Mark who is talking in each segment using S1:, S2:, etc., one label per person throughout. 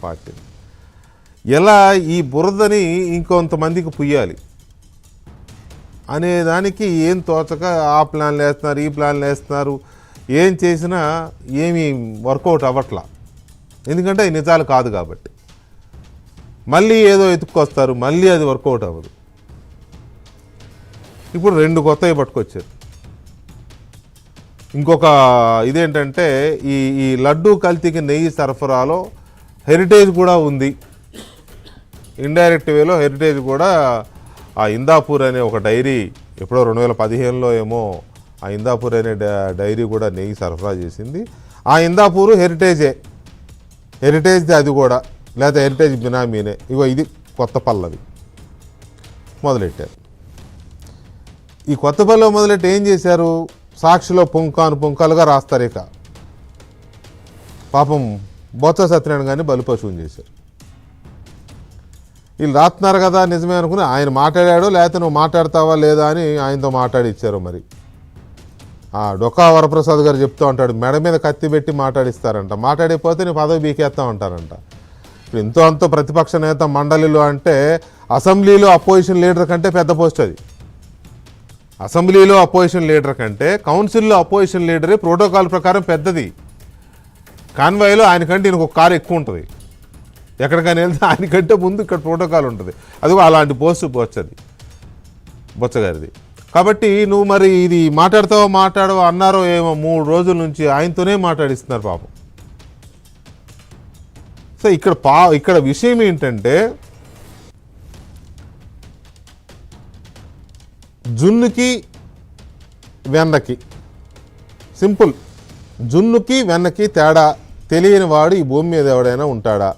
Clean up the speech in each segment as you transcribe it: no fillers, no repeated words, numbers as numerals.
S1: పార్టీని. ఎలా ఈ బురదని ఇంకొంతమందికి పుయ్యాలి అనేదానికి ఏం తోచక ఆ ప్లాన్లు వేస్తున్నారు, ఈ ప్లాన్లు వేస్తున్నారు. ఏం చేసినా ఏమీ వర్కౌట్ అవ్వట్లా, ఎందుకంటే అది నిజాలు కాదు కాబట్టి. మళ్ళీ ఏదో ఎత్తుక్కొస్తారు, మళ్ళీ అది వర్కౌట్ అవ్వదు. ఇప్పుడు 2 కొత్తవి పట్టుకొచ్చారు. ఇంకొక ఇదేంటంటే ఈ లడ్డూ కల్తీకి నెయ్యి సరఫరాలో హెరిటేజ్ కూడా ఉంది. ఇండైరెక్ట్ వేలో హెరిటేజ్ కూడా ఆ ఇందాపూర్ అనే ఒక డైరీ ఎప్పుడో 2015లో ఏమో ఆ ఇందాపూర్ అనే డైరీ కూడా నెయ్యి సరఫరా చేసింది. ఆ ఇందాపూరు హెరిటేజ్ అది కూడా, లేదా హెరిటేజ్ బినామీనే. ఇగో ఇది కొత్త పల్లవి మొదలెట్టారు. ఈ కొత్త పల్లవి మొదలెట్టి ఏం చేశారు, సాక్షిలో పుంకాలుగా రాస్తారు. ఇక పాపం బొత్స సత్యనారాయణ గారిని బలిపశువుని చేశారు. వీళ్ళు రాస్తున్నారు కదా నిజమే అనుకుని ఆయన మాట్లాడాడో లేకపోతే నువ్వు మాట్లాడతావా లేదా అని ఆయనతో మాట్లాడిచ్చారు. మరి ఆ డొక్కా వరప్రసాద్ గారు చెప్తూ ఉంటాడు, మెడ మీద కత్తి పెట్టి మాట్లాడిస్తారంట, మాట్లాడిపోతే నీ పదవి బీకేస్తా ఉంటారంట. ఇప్పుడు ఎంతో అంతో ప్రతిపక్ష నేత మండలిలో అంటే అసెంబ్లీలో అపోజిషన్ లీడర్ కంటే పెద్ద పోస్ట్ అది. అసెంబ్లీలో అపోజిషన్ లీడర్ కంటే కౌన్సిల్లో అపోజిషన్ లీడరే ప్రోటోకాల్ ప్రకారం పెద్దది. కాన్వాయ్లో ఆయనకంటే ఈయనకు ఒక కారు ఎక్కువ ఉంటుంది. ఎక్కడికైనా వెళ్తే ఆయనకంటే ముందు ఇక్కడ ప్రోటోకాల్ ఉంటుంది. అదిగో అలాంటి పోస్టు బొత్స గారిది. కాబట్టి నువ్వు మరి ఇది మాట్లాడవా అన్నారో ఏమో 3 రోజుల నుంచి ఆయనతోనే మాట్లాడిస్తున్నారు పాపం. సో ఇక్కడ విషయం ఏంటంటే జున్నుకి వెన్నకి సింపుల్. జున్నుకి వెన్నకి తేడా తెలియని వాడు ఈ భూమి మీద ఎవడైనా ఉంటాడా?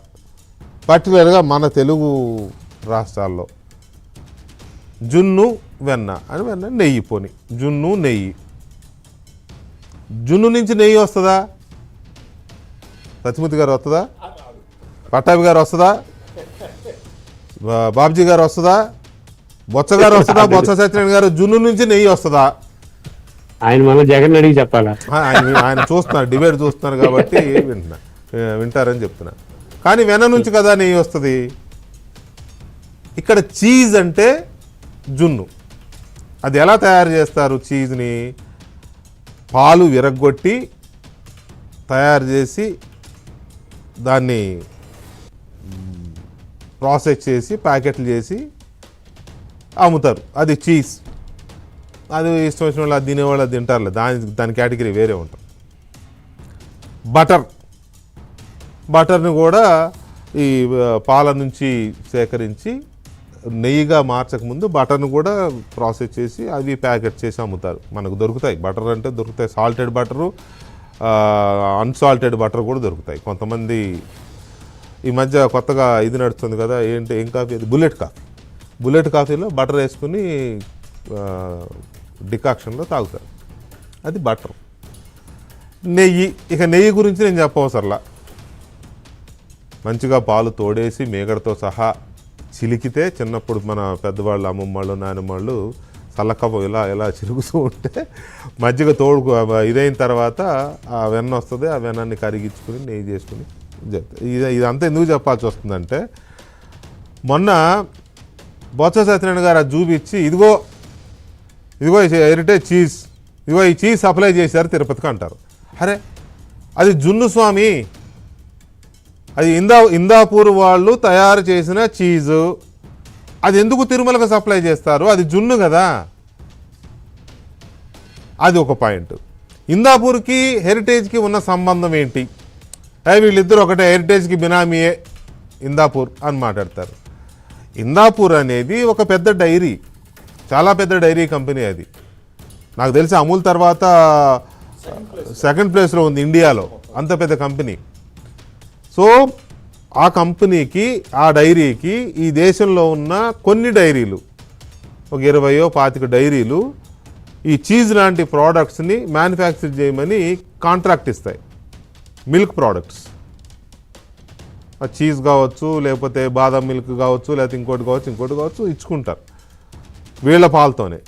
S1: పర్టికులర్గా మన తెలుగు రాష్ట్రాల్లో జున్ను వెన్న అని వెన్న నెయ్యి. పోని జున్ను నెయ్యి, జున్ను నుంచి నెయ్యి వస్తుందా? సత్యమూర్తి గారు వస్తుందా? పట్టాభి గారు వస్తుందా? బాబ్జీ గారు వస్తుందా? బొత్స గారు వస్తుందా? బొత్స సత్యనారాయణ గారు జున్ను నుంచి నెయ్యి వస్తుందా?
S2: ఆయన మన జగన్ అడిగి చెప్పాలా?
S1: ఆయన చూస్తున్నారు, డిబేట్ చూస్తున్నారు కాబట్టి వింటారని చెప్తున్నా. కానీ వెన్న నుంచి కదా నెయ్యి వస్తుంది. ఇక్కడ చీజ్ అంటే జున్ను. అది ఎలా తయారు చేస్తారు? చీజ్ని పాలు విరగ్గొట్టి తయారు చేసి దాన్ని ప్రాసెస్ చేసి ప్యాకెట్లు చేసి అమ్ముతారు. అది చీజ్. అది ఇష్టం వచ్చిన వాళ్ళు అది తినేవాళ్ళు అది తింటారులే, దాని కేటగిరీ వేరే ఉంటుంది. బటర్ని కూడా ఈ పాల నుంచి సేకరించి నెయ్యిగా మార్చకముందు బటర్ని కూడా ప్రాసెస్ చేసి అవి ప్యాకెట్ చేసి అమ్ముతారు. మనకు దొరుకుతాయి, బటర్ అంటే దొరుకుతాయి. సాల్టెడ్ బటరు, అన్సాల్టెడ్ బటర్ కూడా దొరుకుతాయి. కొంతమంది ఈ మధ్య కొత్తగా ఇది నడుస్తుంది కదా, ఏం కాఫీ అది? బుల్లెట్ కాఫీలో బటర్ వేసుకుని డికాక్షన్లో తాగుతారు. అది బటర్. నెయ్యి, ఇక నెయ్యి గురించి నేను చెప్పవసరలా. మంచిగా పాలు తోడేసి మేగడతో సహా చిలికితే, చిన్నప్పుడు మన పెద్దవాళ్ళు అమ్మమ్మ వాళ్ళు నాయనమ్మ వాళ్ళు చల్లకవ్వ ఇలా చిలుకుతూ ఉంటే మజ్జిగ తోడు ఇదైన తర్వాత ఆ వెన్న వస్తుంది. ఆ వెన్నాన్ని కరిగించుకుని నెయ్యి చేసుకుని ఇదంతా ఎందుకు చెప్పాల్సి వస్తుందంటే, మొన్న బొత్స సత్యనారాయణ గారు అది చూపించి ఇదిగో హెరిటేజ్ చీజ్, ఇదిగో ఈ చీజ్ సప్లై చేశారు తిరుపతికి అంటారు. అరే అది జున్ను స్వామి, అది ఇందాపూర్ వాళ్ళు తయారు చేసిన చీజు. అది ఎందుకు తిరుమలకు సప్లై చేస్తారు? అది జున్ను కదా. అది ఒక పాయింట్. ఇందాపూర్కి హెరిటేజ్కి ఉన్న సంబంధం ఏంటి? వీళ్ళిద్దరు ఒకటే, హెరిటేజ్కి బినామీయే ఇందాపూర్ అని మాట్లాడతారు. ఇందాపూర్ అనేది ఒక పెద్ద డైరీ, చాలా పెద్ద డైరీ కంపెనీ. అది నాకు తెలిసి అమూల్ తర్వాత సెకండ్ ప్లేస్లో ఉంది ఇండియాలో, అంత పెద్ద కంపెనీ. సో ఆ కంపెనీకి, ఆ డైరీకి ఈ దేశంలో ఉన్న కొన్ని డైరీలు, ఒక 20-25 డైరీలు ఈ చీజ్ లాంటి ప్రోడక్ట్స్ని మ్యానుఫ్యాక్చర్ చేయమని కాంట్రాక్ట్ ఇస్తాయి. మిల్క్ ప్రోడక్ట్స్, చీజ్ కావచ్చు, లేకపోతే బాదం మిల్క్ కావచ్చు, లేకపోతే ఇంకోటి కావచ్చు ఇచ్చుకుంటారు వీళ్ళ పాలతోనే.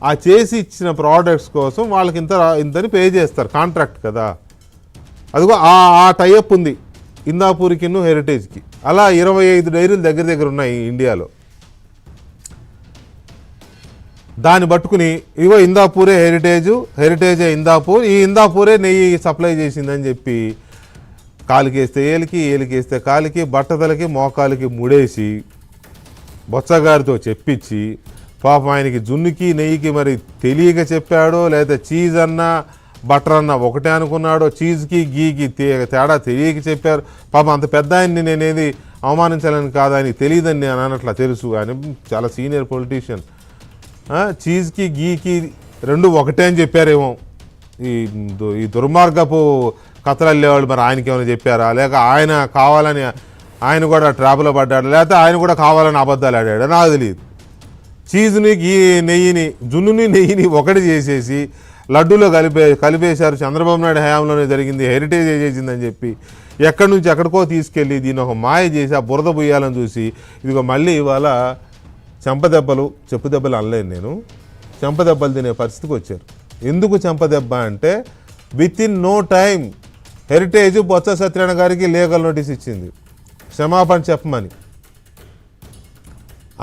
S1: ఆ చేసి ఇచ్చిన ప్రోడక్ట్స్ కోసం వాళ్ళకి ఇంతని పే చేస్తారు, కాంట్రాక్ట్ కదా. అదిగో ఆ టైఅప్ ఉంది ఇందాపూర్కి హెరిటేజ్కి. అలా 25 డైరీలు దగ్గర ఉన్నాయి ఇండియాలో. దాన్ని పట్టుకుని ఇగో ఇందాపూరే హెరిటేజే ఇందాపూర్, ఈ ఇందాపూరే నెయ్యి సప్లై చేసిందని చెప్పి కాలికేస్తే ఏలికేస్తే కాలికి, బట్టతలకి, మోకాలికి ముడేసి బొత్సగారితో చెప్పించి పాపం ఆయనకి జున్నుకి నెయ్యికి మరి తెలియక చెప్పాడో లేదా చీజ్ అన్నా బటర్ అన్నా ఒకటే అనుకున్నాడో, చీజ్కి గీకి తేడా తెలియక చెప్పారు. పాపం అంత పెద్ద ఆయన్ని నేనేది అవమానించాలని కాదు, ఆయనకి తెలియదని నేను అన్నట్లా తెలుసు. ఆయన చాలా సీనియర్ పొలిటీషియన్. చీజ్కి గీకి రెండు ఒకటే అని చెప్పారేమో ఈ దుర్మార్గపు కథలు వెళ్ళేవాళ్ళు. మరి ఆయనకి ఏమైనా చెప్పారా, లేక ఆయన కావాలని ఆయన కూడా ట్రాప్లో పడ్డాడు, లేకపోతే ఆయన కూడా కావాలని అబద్ధాలు ఆడాడు, నాకు తెలియదు. చీజ్ని నెయ్యిని జున్నుని నెయ్యిని ఒకటి చేసేసి లడ్డూలో కలిపేశారు. చంద్రబాబు నాయుడు హయాంలోనే జరిగింది, హెరిటేజ్ చేసిందని చెప్పి ఎక్కడి నుంచి ఎక్కడికో తీసుకెళ్ళి దీన్ని ఒక మాయ చేసి ఆ బురద బుయ్యాలని చూసి ఇదిగో మళ్ళీ ఇవాళ చెప్పు దెబ్బలు అనలేను నేను, చెంపదెబ్బలు తినే పరిస్థితికి వచ్చారు. ఎందుకు చెంపదెబ్బ అంటే within no time heritage Botsa Satyanarayana గారికి లీగల్ నోటీస్ ఇచ్చింది క్షమాపణ చెప్పమని.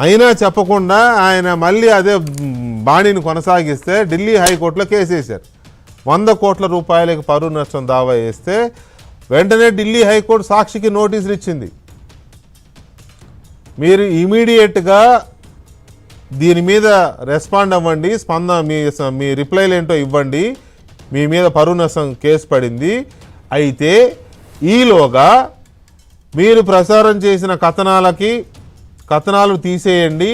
S1: అయినా చెప్పకుండా ఆయన మళ్ళీ అదే బాణీని కొనసాగిస్తే ఢిల్లీ హైకోర్టులో కేసు వేశారు. 100 కోట్ల రూపాయలకి పరువు నష్టం దావా వేస్తే వెంటనే ఢిల్లీ హైకోర్టు సాక్షికి నోటీసులు ఇచ్చింది. మీరు ఇమీడియట్గా దీని మీద రెస్పాండ్ అవ్వండి, మీ రిప్లైలు ఏంటో ఇవ్వండి, మీ మీద పరువు నష్టం కేసు పడింది. అయితే ఈలోగా మీరు ప్రసారం చేసిన కథనాలు తీసేయండి,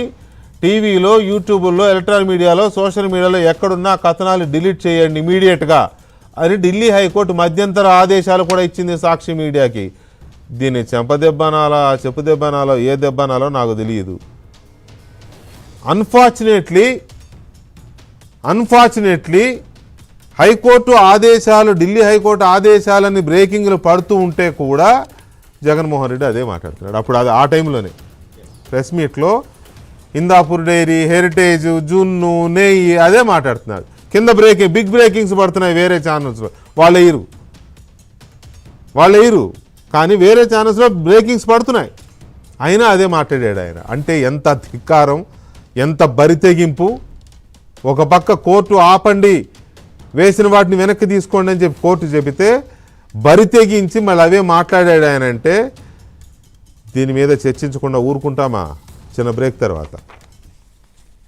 S1: టీవీలో, యూట్యూబ్లో, ఎలక్ట్రానిక్ మీడియాలో, సోషల్ మీడియాలో ఎక్కడున్నా కథనాలు డిలీట్ చేయండి ఇమీడియట్గా అని ఢిల్లీ హైకోర్టు మధ్యంతర ఆదేశాలు కూడా ఇచ్చింది సాక్షి మీడియాకి. దీన్ని చెప్పు దెబ్బనాలో ఏ దెబ్బనాలో నాకు తెలియదు. అన్ఫార్చునేట్లీ హైకోర్టు ఆదేశాలు, ఢిల్లీ హైకోర్టు ఆదేశాలని బ్రేకింగ్లు పడుతూ ఉంటే కూడా జగన్మోహన్ రెడ్డి అదే మాట్లాడుతున్నాడు. అప్పుడు ఆ టైంలోనే ప్రెస్ మీట్లో ఇందాపూర్ డైరీ, హెరిటేజ్, జున్ను, నెయ్యి అదే మాట్లాడుతున్నాడు. కింద బిగ్ బ్రేకింగ్స్ పడుతున్నాయి వేరే ఛానల్స్లో, వాళ్ళు వేయరు కానీ వేరే ఛానల్స్లో బ్రేకింగ్స్ పడుతున్నాయి, అయినా అదే మాట్లాడాడు ఆయన. అంటే ఎంత ధిక్కారం, ఎంత బరితెగింపు. ఒక పక్క కోర్టు ఆపండి, వేసిన వాటిని వెనక్కి తీసుకోండి అని చెప్పి కోర్టు చెబితే బరితెగించి మళ్ళీ అవే మాట్లాడాడు ఆయన. అంటే దీని మీద చర్చించకుండా ఊరుకుంటామా? చిన్న బ్రేక్ తర్వాత.